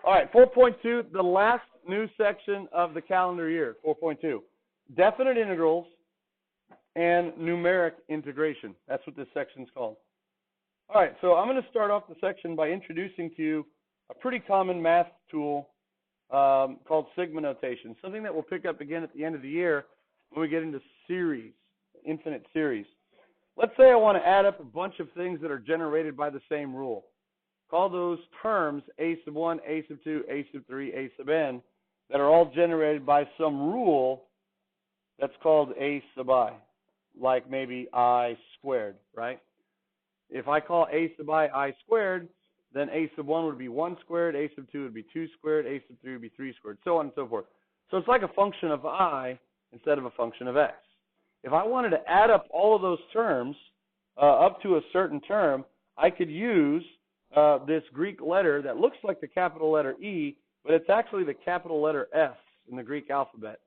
All right, 4.2, the last new section of the calendar year, 4.2. Definite integrals and numeric integration. That's what this section is called. All right, so I'm going to start off the section by introducing to you a pretty common math tool called sigma notation, something that we'll pick up again at the end of the year when we get into series, infinite series. Let's say I want to add up a bunch of things that are generated by the same rule. Call those terms a sub 1, a sub 2, a sub 3, a sub n, that are all generated by some rule that's called a sub I, like maybe I squared, right? If I call a sub I squared, then a sub 1 would be 1 squared, a sub 2 would be 2 squared, a sub 3 would be 3 squared, so on and so forth. So it's like a function of I instead of a function of x. If I wanted to add up all of those terms up to a certain term, I could use this Greek letter that looks like the capital letter E, but it's actually the capital letter S in the Greek alphabet.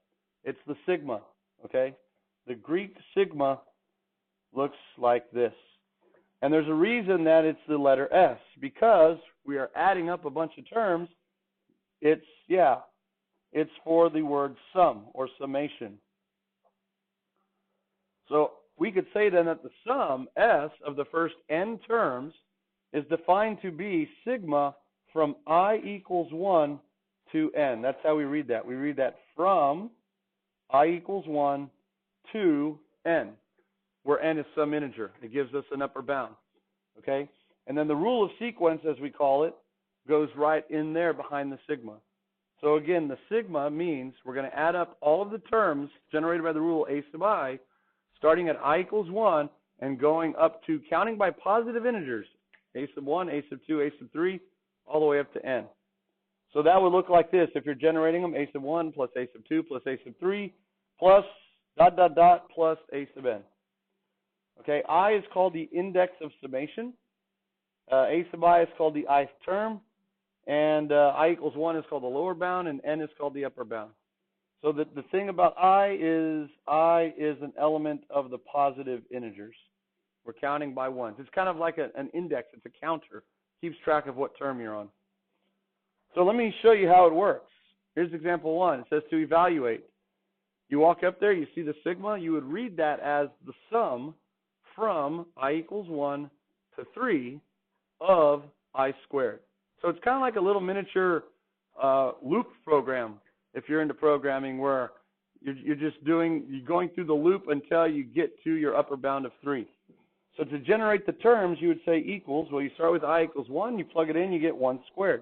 It's the sigma, okay? The Greek sigma looks like this. And there's a reason that it's the letter S, because we are adding up a bunch of terms. It's for the word sum or summation. So we could say then that the sum, S, of the first n terms is defined to be sigma from I equals 1 to n. That's how we read that. We read that from I equals 1 to n, where n is some integer. It gives us an upper bound. Okay? And then the rule of sequence, as we call it, goes right in there behind the sigma. So again, the sigma means we're going to add up all of the terms generated by the rule a sub I, starting at I equals 1 and going up to counting by positive integers, a sub 1, a sub 2, a sub 3, all the way up to n. So that would look like this if you're generating them: a sub 1 plus a sub 2 plus a sub 3 plus ... plus a sub n. Okay, I is called the index of summation. A sub I is called the ith term. And I equals 1 is called the lower bound, and n is called the upper bound. So the thing about I is an element of the positive integers. We're counting by ones. It's kind of like an index. It's a counter. Keeps track of what term you're on. So let me show you how it works. Here's example 1. It says to evaluate. You walk up there, you see the sigma. You would read that as the sum from I equals 1 to 3 of I squared. So it's kind of like a little miniature loop program, if you're into programming, where you're going through the loop until you get to your upper bound of 3. So to generate the terms, you would say equals. Well, you start with I equals 1, you plug it in, you get 1 squared.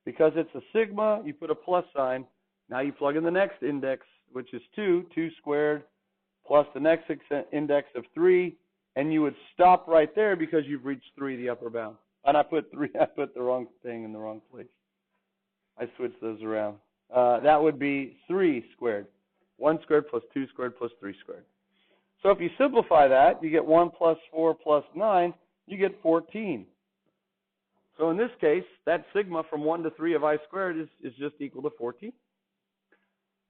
Because it's a sigma, you put a plus sign. Now you plug in the next index, which is 2 squared, plus the next index of 3, and you would stop right there because you've reached 3, the upper bound. And I put the wrong thing in the wrong place. I switched those around. That would be 3 squared. 1 squared plus 2 squared plus 3 squared. So if you simplify that, you get 1 plus 4 plus 9, you get 14. So in this case, that sigma from 1 to 3 of I squared is just equal to 14.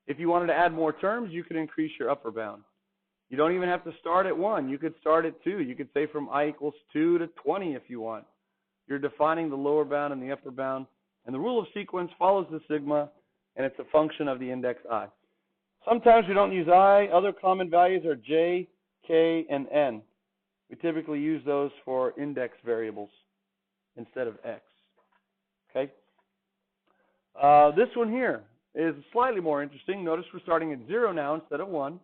If you wanted to add more terms, you could increase your upper bound. You don't even have to start at 1. You could start at 2. You could say from I equals 2 to 20 if you want. You're defining the lower bound and the upper bound. And the rule of sequence follows the sigma, and it's a function of the index I. Sometimes we don't use I. Other common values are j, k, and n. We typically use those for index variables instead of x. Okay? This one here is slightly more interesting. Notice we're starting at 0 now instead of 1.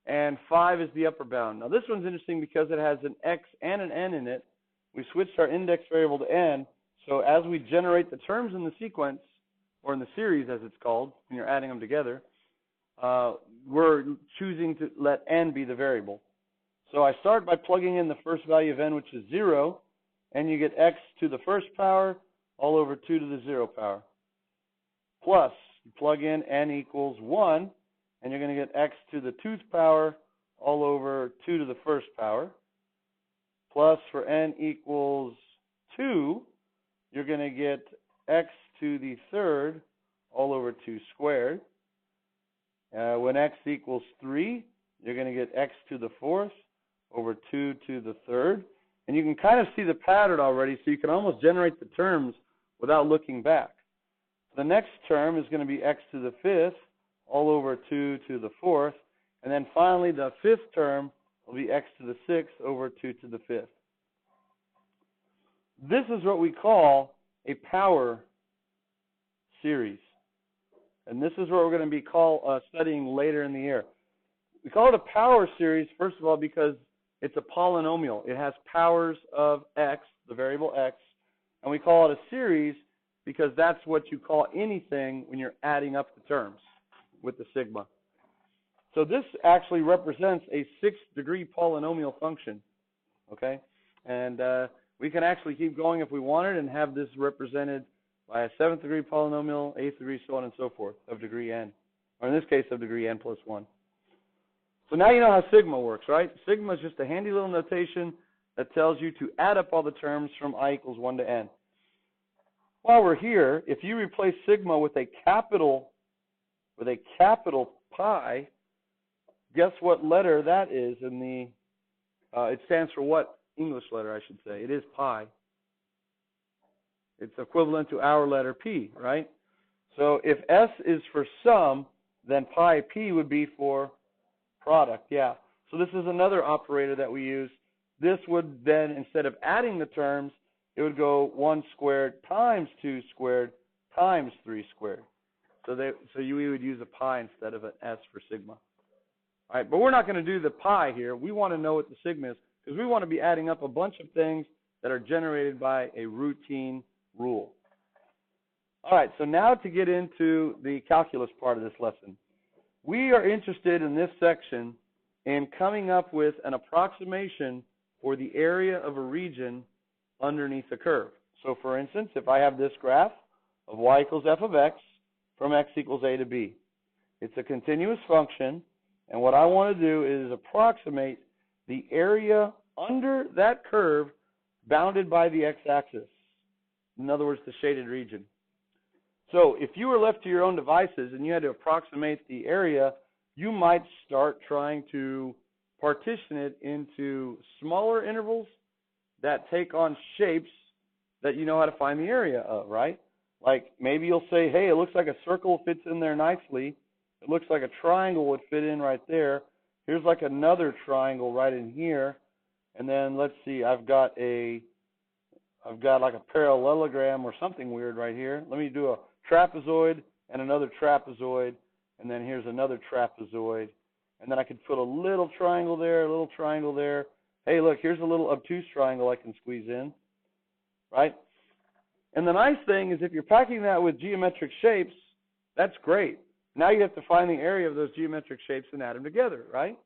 And 5 is the upper bound. Now this one's interesting because it has an x and an n in it. We switched our index variable to n. So as we generate the terms in the sequence, or in the series as it's called, when you're adding them together, we're choosing to let n be the variable. So I start by plugging in the first value of n, which is 0, and you get x to the first power all over 2 to the 0 power. Plus, you plug in n equals 1, and you're going to get x to the 2th power all over 2 to the first power. Plus, for n equals 2, you're going to get x to the 3rd all over 2 squared. When x equals 3, you're going to get x to the 4th over 2 to the 3rd. And you can kind of see the pattern already, so you can almost generate the terms without looking back. The next term is going to be x to the 5th all over 2 to the 4th. And then finally, the 5th term will be x to the 6th over 2 to the 5th. This is what we call a power series. And this is what we're going to be studying later in the year. We call it a power series, first of all, because it's a polynomial. It has powers of x, the variable x. And we call it a series because that's what you call anything when you're adding up the terms with the sigma. So this actually represents a 6th-degree polynomial function, okay? And we can actually keep going if we wanted and have this represented by a 7th-degree polynomial, 8th degree, so on and so forth, of degree n. Or in this case, of degree n plus 1. So now you know how sigma works, right? Sigma is just a handy little notation that tells you to add up all the terms from I equals 1 to n. While we're here, if you replace sigma with a capital pi, guess what letter that is in the, it stands for what English letter, I should say? It is pi. It's equivalent to our letter P, right? So if S is for sum, then pi P would be for product, yeah. So this is another operator that we use. This would then, instead of adding the terms, it would go 1 squared times 2 squared times 3 squared. So we would use a pi instead of an S for sigma. All right, but we're not going to do the pi here. We want to know what the sigma is because we want to be adding up a bunch of things that are generated by a routine rule. All right, so now to get into the calculus part of this lesson. We are interested in this section in coming up with an approximation for the area of a region underneath a curve. So for instance, if I have this graph of y equals f of x from x equals a to b. It's a continuous function, and what I want to do is approximate the area under that curve bounded by the x-axis. In other words, the shaded region. So if you were left to your own devices and you had to approximate the area, you might start trying to partition it into smaller intervals that take on shapes that you know how to find the area of, right? Like maybe you'll say, hey, it looks like a circle fits in there nicely. It looks like a triangle would fit in right there. Here's like another triangle right in here. And then let's see, I've got like a parallelogram or something weird right here. Let me do a trapezoid and another trapezoid, and then here's another trapezoid. And then I could put a little triangle there, a little triangle there. Hey, look, here's a little obtuse triangle I can squeeze in, right? And the nice thing is if you're packing that with geometric shapes, that's great. Now you have to find the area of those geometric shapes and add them together, right?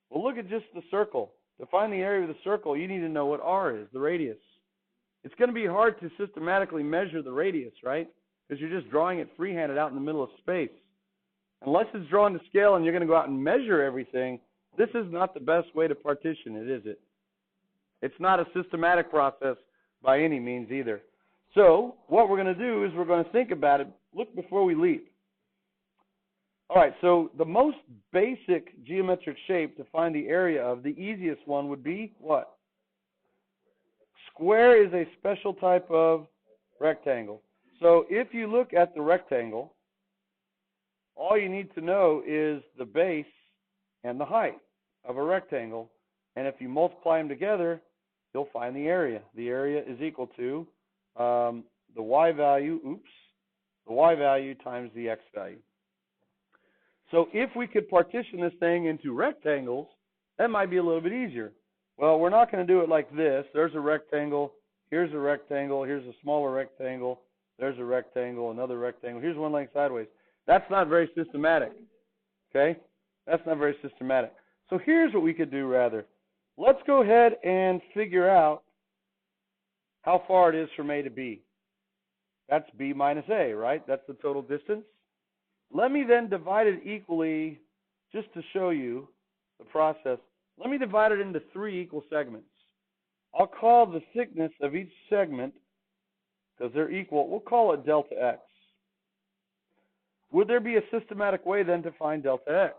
Well, look at just the circle. To find the area of the circle, you need to know what r is, the radius. It's going to be hard to systematically measure the radius, right? Because you're just drawing it free-handed out in the middle of space. Unless it's drawn to scale and you're going to go out and measure everything, this is not the best way to partition it, is it? It's not a systematic process by any means either. So what we're going to do is we're going to think about it, look before we leap. All right, so the most basic geometric shape to find the area of, the easiest one would be what? Square is a special type of rectangle. So if you look at the rectangle, all you need to know is the base and the height of a rectangle. And if you multiply them together, you'll find the area. The area is equal to the y value times the x value. So if we could partition this thing into rectangles, that might be a little bit easier. Well, we're not going to do it like this. There's a rectangle, here's a smaller rectangle, there's a rectangle, another rectangle, here's one laying sideways. That's not very systematic, okay? That's not very systematic. So here's what we could do rather. Let's go ahead and figure out how far it is from A to B. That's B minus A, right? That's the total distance. Let me then divide it equally, just to show you the process. Let me divide it into 3 equal segments. I'll call the thickness of each segment, because they're equal, we'll call it delta x. Would there be a systematic way then to find delta x?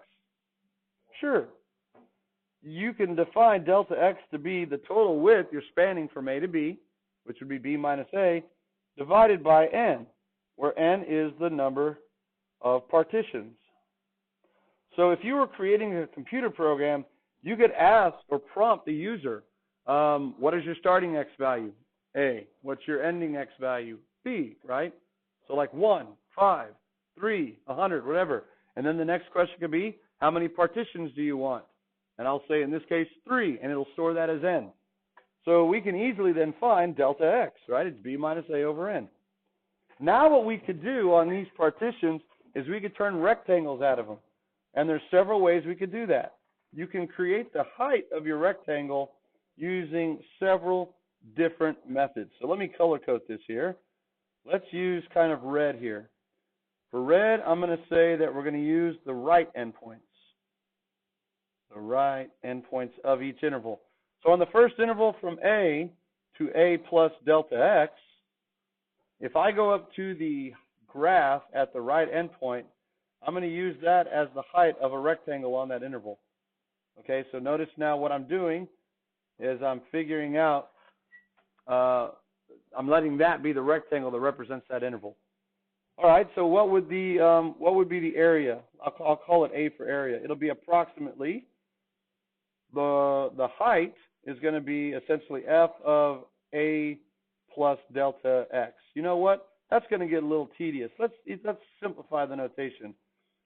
Sure. You can define delta x to be the total width you're spanning from A to B, which would be B minus A, divided by n, where n is the number of partitions. So if you were creating a computer program, you could ask or prompt the user, what is your starting x value? A. What's your ending x value? B, right? So like 1, 5, 3, 100, whatever. And then the next question could be, how many partitions do you want? And I'll say, in this case, 3, and it'll store that as n. So we can easily then find delta x, right? It's b minus a over n. Now what we could do on these partitions is we could turn rectangles out of them. And there's several ways we could do that. You can create the height of your rectangle using several different methods. So let me color code this here. Let's use kind of red here. For red, I'm going to say that we're going to use the right endpoints. The right endpoints of each interval. So on the first interval from a to a plus delta x, if I go up to the graph at the right endpoint, I'm going to use that as the height of a rectangle on that interval. Okay, so notice now what I'm doing is I'm figuring out, I'm letting that be the rectangle that represents that interval. All right, so what would be the area? I'll call it A for area. It'll be approximately, the height is going to be essentially f of a plus delta x. You know what? That's going to get a little tedious. Let's simplify the notation.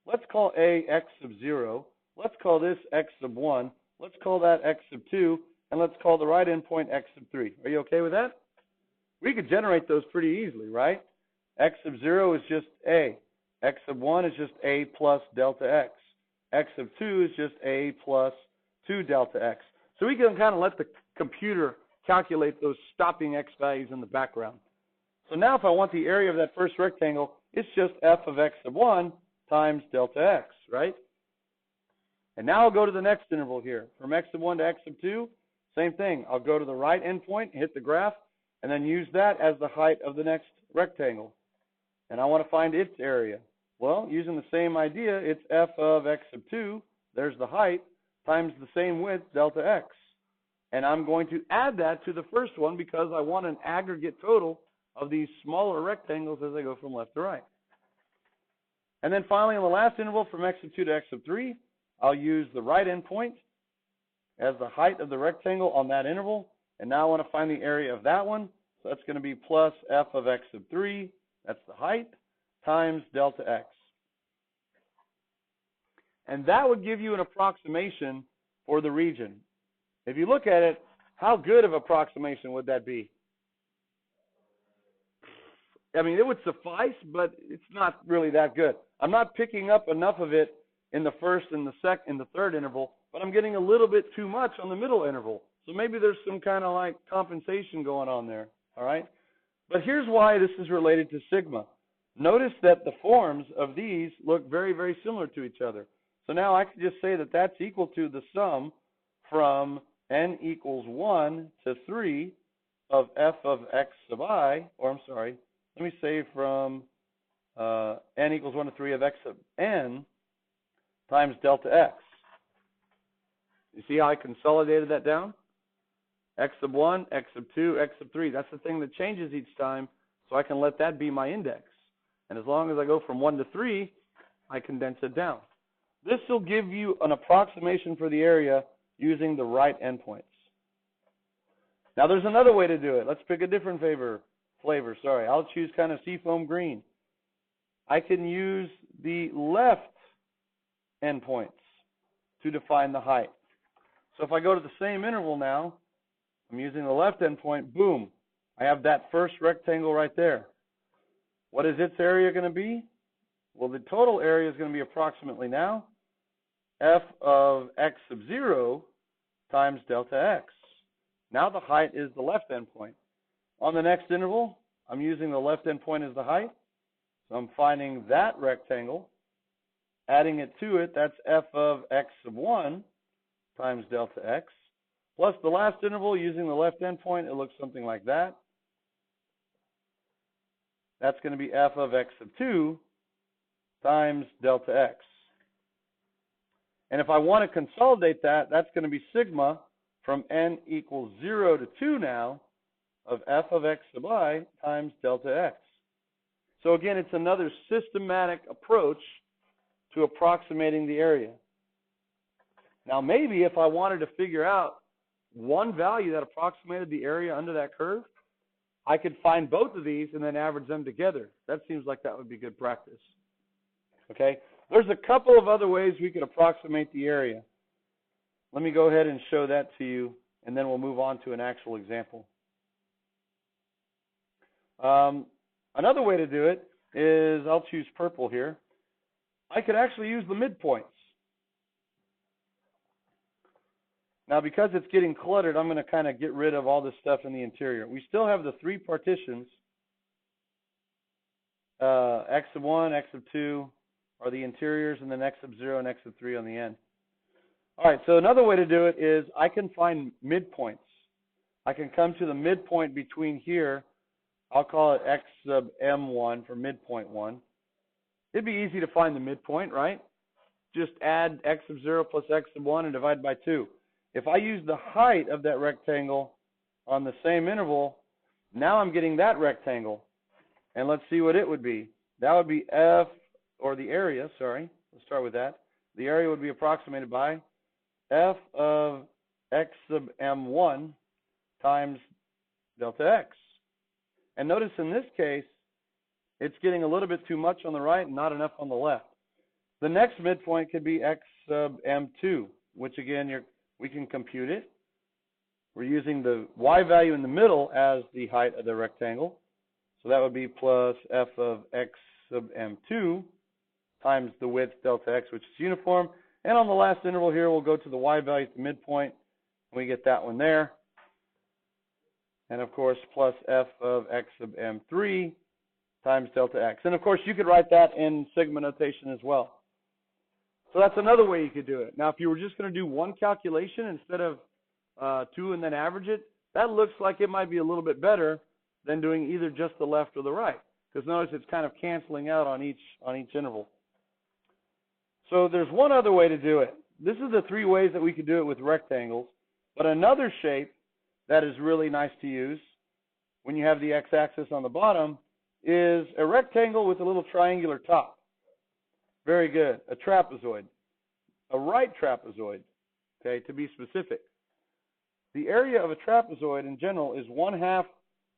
Let's call a x sub 0. Let's call this x sub 1. Let's call that x sub 2. And let's call the right endpoint x sub 3. Are you okay with that? We could generate those pretty easily, right? X sub 0 is just a. X sub 1 is just a plus delta x. X sub 2 is just a plus 2 delta x. So we can kind of let the computer calculate those stopping x values in the background. So now if I want the area of that first rectangle, it's just f of x sub 1 times delta x, right? And now I'll go to the next interval here. From x sub 1 to x sub 2, same thing. I'll go to the right endpoint, hit the graph, and then use that as the height of the next rectangle. And I want to find its area. Well, using the same idea, it's f of x sub 2, there's the height, times the same width, delta x. And I'm going to add that to the first one because I want an aggregate total of these smaller rectangles as I go from left to right. And then finally, on the last interval, from x sub 2 to x sub 3, I'll use the right endpoint as the height of the rectangle on that interval. And now I want to find the area of that one. So that's going to be plus f of x sub 3, that's the height, times delta x. And that would give you an approximation for the region. If you look at it, how good of approximation would that be? I mean, it would suffice, but it's not really that good. I'm not picking up enough of it in the first and the third interval, but I'm getting a little bit too much on the middle interval. So maybe there's some kind of like compensation going on there, all right? But here's why this is related to sigma. Notice that the forms of these look very, very similar to each other. So now I can just say that that's equal to the sum from n equals 1 to 3 of f of x sub I, or I'm sorry, let me say from n equals 1 to 3 of x sub n times delta x. You see how I consolidated that down? X sub 1, x sub 2, x sub 3. That's the thing that changes each time, so I can let that be my index. And as long as I go from 1 to 3, I condense it down. This will give you an approximation for the area using the right endpoints. Now there's another way to do it. Let's pick a different flavor. I'll choose kind of seafoam green. I can use the left endpoints to define the height. So if I go to the same interval now, I'm using the left endpoint, boom, I have that first rectangle right there. What is its area going to be? Well, the total area is going to be approximately now f of x sub 0 times delta x. Now the height is the left endpoint. On the next interval, I'm using the left endpoint as the height. So I'm finding that rectangle, adding it to it, that's f of x sub 1 times delta x. Plus the last interval, using the left endpoint, it looks something like that. That's going to be f of x sub 2 times delta x. And if I want to consolidate that, that's going to be sigma from n equals 0 to 2 now of f of x sub I times delta x. So again, it's another systematic approach to approximating the area. Now maybe if I wanted to figure out one value that approximated the area under that curve, I could find both of these and then average them together. That seems like that would be good practice. Okay? There's a couple of other ways we could approximate the area. Let me go ahead and show that to you, and then we'll move on to an actual example. Another way to do it is, I'll choose purple here. I could actually use the midpoints. Now, because it's getting cluttered, I'm going to kind of get rid of all this stuff in the interior. We still have the three partitions. X sub 1, X sub 2 are the interiors, and then X sub 0 and X sub 3 on the end. All right, so another way to do it is I can find midpoints. I can come to the midpoint between here. I'll call it X sub M1 for midpoint 1. It'd be easy to find the midpoint, right? Just add X sub 0 plus X sub 1 and divide by 2. If I use the height of that rectangle on the same interval, now I'm getting that rectangle. And let's see what it would be. That would be F, or the area, sorry. Let's start with that. The area would be approximated by F of X sub M1 times delta X. And notice in this case, it's getting a little bit too much on the right and not enough on the left. The next midpoint could be X sub M2, which again, we can compute it. We're using the Y value in the middle as the height of the rectangle. So that would be plus F of X sub M2 times the width delta X, which is uniform. And on the last interval here, we'll go to the Y value at the midpoint. And we get that one there. And of course, plus F of X sub M3 times delta X. And of course, you could write that in sigma notation as well. So that's another way you could do it. Now, if you were just going to do one calculation instead of two and then average it, that looks like it might be a little bit better than doing either just the left or the right. Because notice it's kind of canceling out on each interval. So there's one other way to do it. This is the three ways that we could do it with rectangles. But another shape that is really nice to use when you have the x-axis on the bottom is a rectangle with a little triangular top. Very good. A trapezoid. A right trapezoid, okay, to be specific. The area of a trapezoid in general is 1/2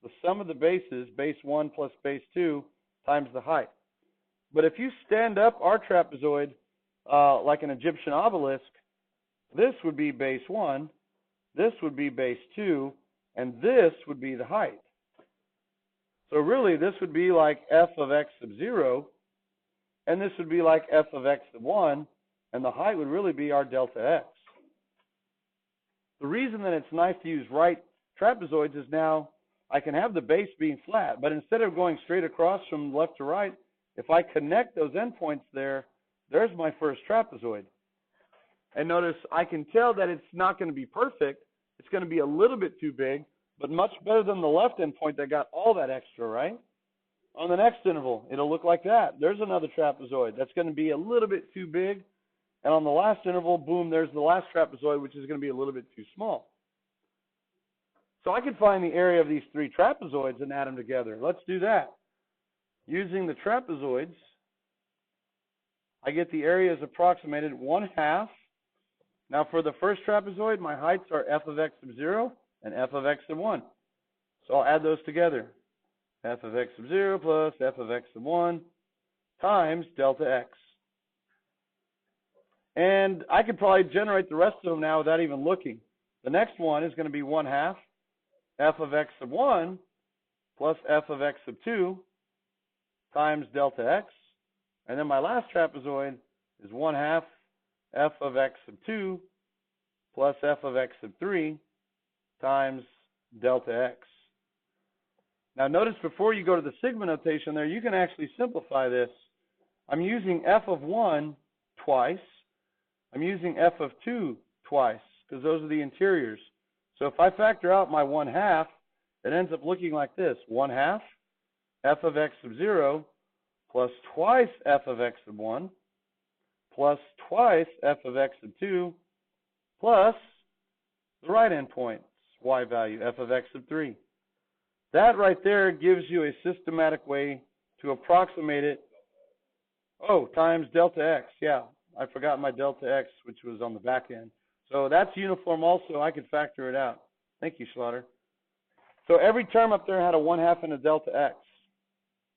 the sum of the bases, base 1 plus base 2, times the height. But if you stand up our trapezoid like an Egyptian obelisk, this would be base 1, this would be base 2, and this would be the height. So really, this would be like F of X sub 0, and this would be like F of X sub 1, and the height would really be our delta X. The reason that it's nice to use right trapezoids is now I can have the base being flat, but instead of going straight across from left to right, if I connect those endpoints there, there's my first trapezoid. And notice I can tell that it's not going to be perfect. It's going to be a little bit too big, but much better than the left endpoint that got all that extra, right? On the next interval, it'll look like that. There's another trapezoid. That's going to be a little bit too big. And on the last interval, boom, there's the last trapezoid, which is going to be a little bit too small. So I could find the area of these three trapezoids and add them together. Let's do that. Using the trapezoids, I get the area is approximated 1/2. Now for the first trapezoid, my heights are F of X sub 0 and F of X sub 1. So I'll add those together. F of X sub 0 plus F of X sub 1 times delta X. And I could probably generate the rest of them now without even looking. The next one is going to be 1/2 F of X sub 1 plus F of X sub 2 times delta X. And then my last trapezoid is 1/2 F of X sub 2 plus F of X sub 3 times delta X. Now notice before you go to the sigma notation there, you can actually simplify this. I'm using F of 1 twice. I'm using F of 2 twice because those are the interiors. So if I factor out my 1/2, it ends up looking like this. 1/2 F of X sub 0 plus twice F of X sub 1 plus twice F of X sub 2 plus the right endpoint, Y value, F of X sub 3. That right there gives you a systematic way to approximate it. Oh, times delta x. Yeah, I forgot my delta x, which was on the back end. So that's uniform also. I could factor it out. Thank you, Slaughter. So every term up there had a 1/2 and a delta x.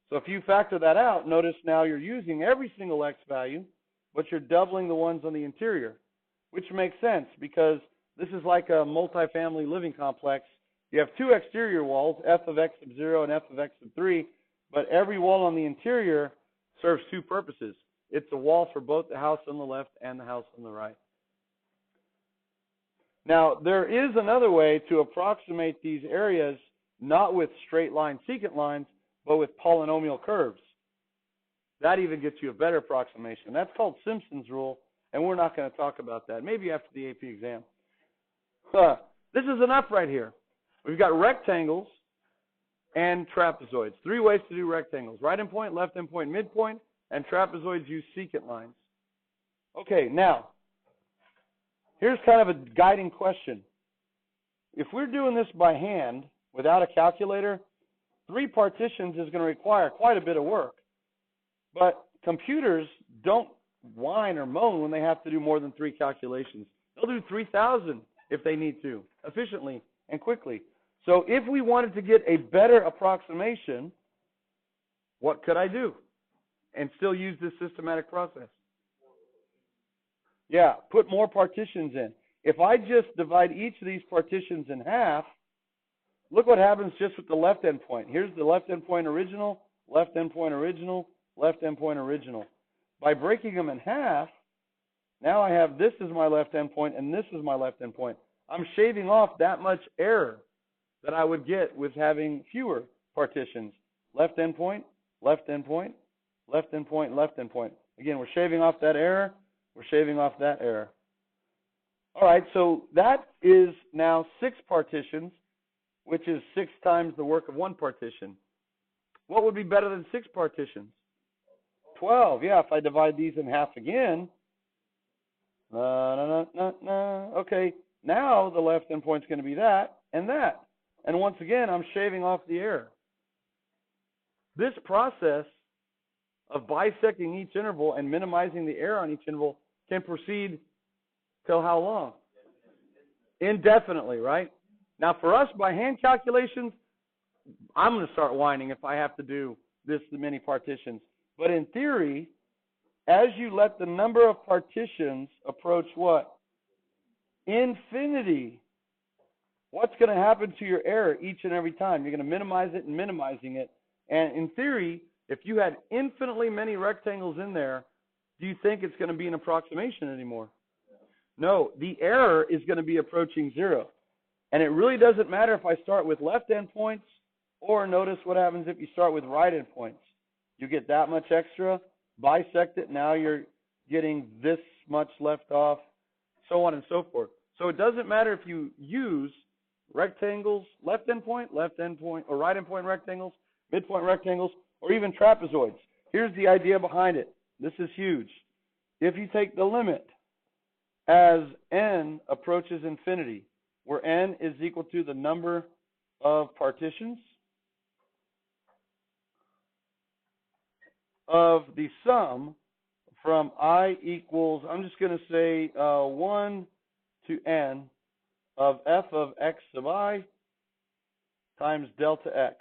So if you factor that out, notice now you're using every single x value, but you're doubling the ones on the interior, which makes sense because this is like a multifamily living complex. You have two exterior walls, f of x sub 0 and f of x sub 3, but every wall on the interior serves two purposes. It's a wall for both the house on the left and the house on the right. Now, there is another way to approximate these areas, not with straight line secant lines, but with polynomial curves. That even gets you a better approximation. That's called Simpson's rule, and we're not going to talk about that. Maybe after the AP exam. This is enough right here. We've got rectangles and trapezoids. Three ways to do rectangles. Right endpoint, left endpoint, midpoint, and trapezoids use secant lines. Okay, now, here's kind of a guiding question. If we're doing this by hand, without a calculator, 3 partitions is going to require quite a bit of work. But computers don't whine or moan when they have to do more than 3 calculations. They'll do 3,000 if they need to, efficiently and quickly. So if we wanted to get a better approximation, what could I do and still use this systematic process? Yeah, put more partitions in. If I just divide each of these partitions in half, look what happens just with the left endpoint. Here's the left endpoint original, left endpoint original, left endpoint original. By breaking them in half, now I have this is my left endpoint and this is my left endpoint. I'm shaving off that much error that I would get with having fewer partitions. Left endpoint, left endpoint, left endpoint, left endpoint. Again, we're shaving off that error. We're shaving off that error. All right, so that is now 6 partitions, which is 6 times the work of 1 partition. What would be better than 6 partitions? 12. Yeah, if I divide these in half again. Okay, now the left endpoint is going to be that and that. And once again, I'm shaving off the error. This process of bisecting each interval and minimizing the error on each interval can proceed till how long? Indefinitely, right? Now, for us, by hand calculations, I'm going to start whining if I have to do this many partitions. But in theory, as you let the number of partitions approach what? Infinity. What's going to happen to your error each and every time? You're going to minimize it and minimizing it. And in theory, if you had infinitely many rectangles in there, do you think it's going to be an approximation anymore? No, the error is going to be approaching 0. And it really doesn't matter if I start with left endpoints or notice what happens if you start with right endpoints. You get that much extra, bisect it, now you're getting this much left off, so on and so forth. So it doesn't matter if you use rectangles, left endpoint, or right endpoint rectangles, midpoint rectangles, or even trapezoids. Here's the idea behind it. This is huge. If you take the limit as n approaches infinity, where n is equal to the number of partitions of the sum from I equals, I'm just going to say 1 to n of f of x sub I times delta x.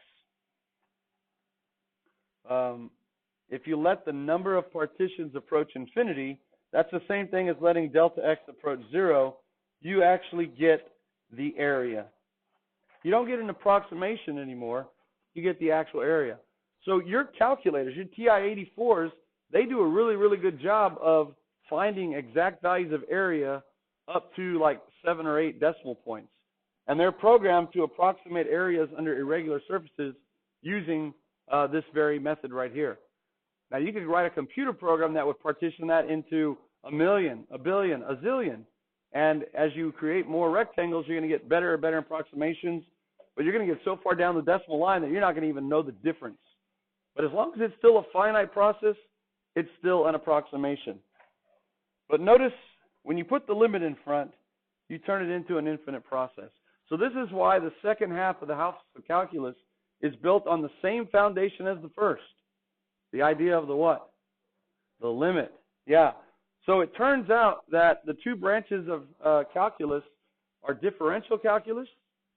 If you let the number of partitions approach infinity, that's the same thing as letting delta x approach 0. You actually get the area. You don't get an approximation anymore. You get the actual area. So your calculators, your TI-84s, they do a really, really good job of finding exact values of area up to like 7 or 8 decimal points. And they're programmed to approximate areas under irregular surfaces using this very method right here. Now, you could write a computer program that would partition that into a million, a billion, a zillion. And as you create more rectangles, you're going to get better and better approximations. But you're going to get so far down the decimal line that you're not going to even know the difference. But as long as it's still a finite process, it's still an approximation. But notice, when you put the limit in front, you turn it into an infinite process. So this is why the second half of the house of calculus is built on the same foundation as the first. The idea of the what? The limit. Yeah. So it turns out that the two branches of calculus are differential calculus,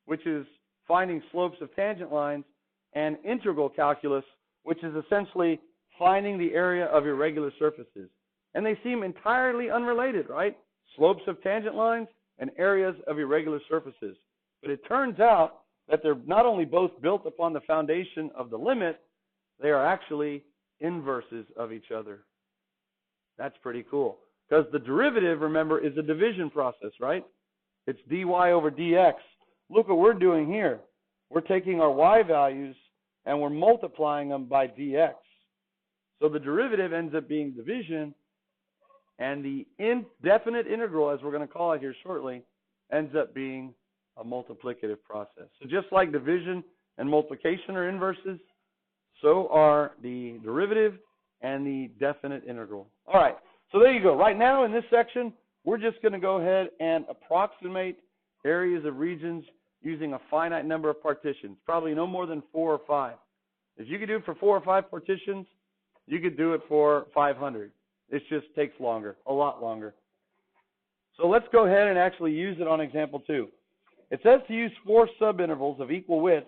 which is finding slopes of tangent lines, and integral calculus, which is essentially finding the area of irregular surfaces. And they seem entirely unrelated, right? Slopes of tangent lines and areas of irregular surfaces. But it turns out that they're not only both built upon the foundation of the limit, they are actually inverses of each other. That's pretty cool. Because the derivative, remember, is a division process, right? It's dy over dx. Look what we're doing here. We're taking our y values and we're multiplying them by dx. So the derivative ends up being division, and the indefinite integral, as we're going to call it here shortly, ends up being a multiplicative process. So just like division and multiplication are inverses, so are the derivative and the definite integral. All right, so there you go. Right now in this section, we're just going to go ahead and approximate areas of regions using a finite number of partitions, probably no more than 4 or 5. If you could do it for 4 or 5 partitions, you could do it for 500. It just takes longer, a lot longer. So let's go ahead and actually use it on example 2. It says to use 4 subintervals of equal width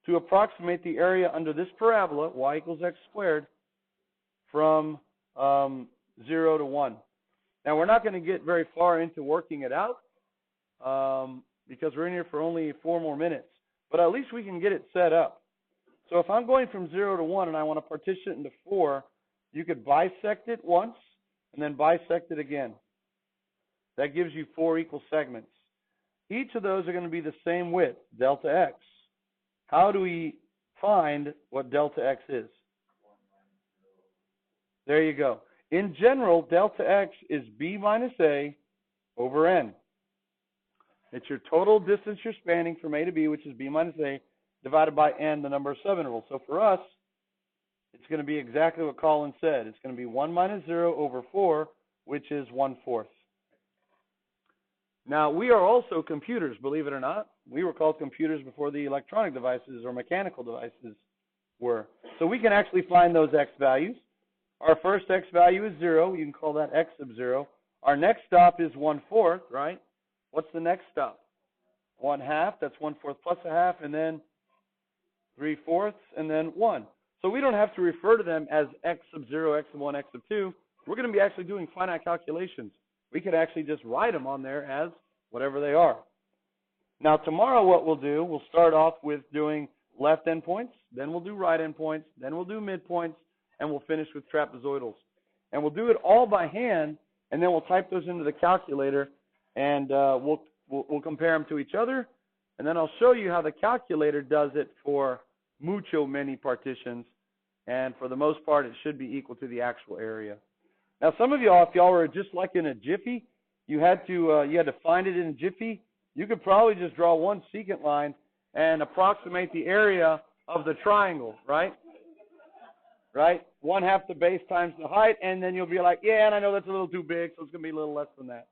to approximate the area under this parabola, y equals x squared, from 0 to 1. Now, we're not going to get very far into working it out because we're in here for only 4 more minutes. But at least we can get it set up. So if I'm going from 0 to 1 and I want to partition it into 4, you could bisect it once and then bisect it again. That gives you 4 equal segments. Each of those are going to be the same width, delta x. How do we find what delta x is? There you go. In general, delta x is b minus a over n. It's your total distance you're spanning from a to b, which is b minus a, divided by n, the number of subintervals. So for us, it's going to be exactly what Colin said. It's going to be 1 minus 0 over 4, which is 1/4. Now, we are also computers, believe it or not. We were called computers before the electronic devices or mechanical devices were. So we can actually find those x values. Our first x value is 0. You can call that x sub 0. Our next stop is 1/4, right? What's the next stop? 1/2. That's 1/4 plus a half, and then 3/4, and then 1. So we don't have to refer to them as x sub 0, x sub 1, x sub 2. We're going to be actually doing finite calculations. We could actually just write them on there as whatever they are. Now, tomorrow what we'll do, we'll start off with doing left endpoints, then we'll do right endpoints, then we'll do midpoints, and we'll finish with trapezoidals. And we'll do it all by hand, and then we'll type those into the calculator, and we'll compare them to each other, and then I'll show you how the calculator does it for many partitions, and for the most part, it should be equal to the actual area. Now, some of y'all, if y'all were just like in a jiffy, you had to find it in a jiffy. You could probably just draw one secant line and approximate the area of the triangle, right? Right? 1/2 the base times the height, and then you'll be like, yeah, and I know that's a little too big, so it's going to be a little less than that.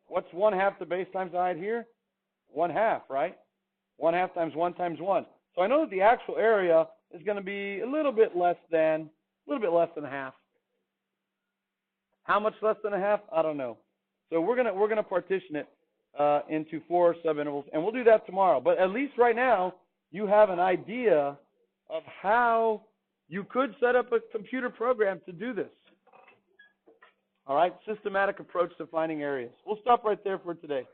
What's 1/2 the base times the height here? 1/2, right? 1/2 times 1 times 1. So I know that the actual area is going to be a little bit less than half. How much less than a half? I don't know. So we're gonna partition it into 4 subintervals, and we'll do that tomorrow. But at least right now, you have an idea of how you could set up a computer program to do this. All right, systematic approach to finding areas. We'll stop right there for today.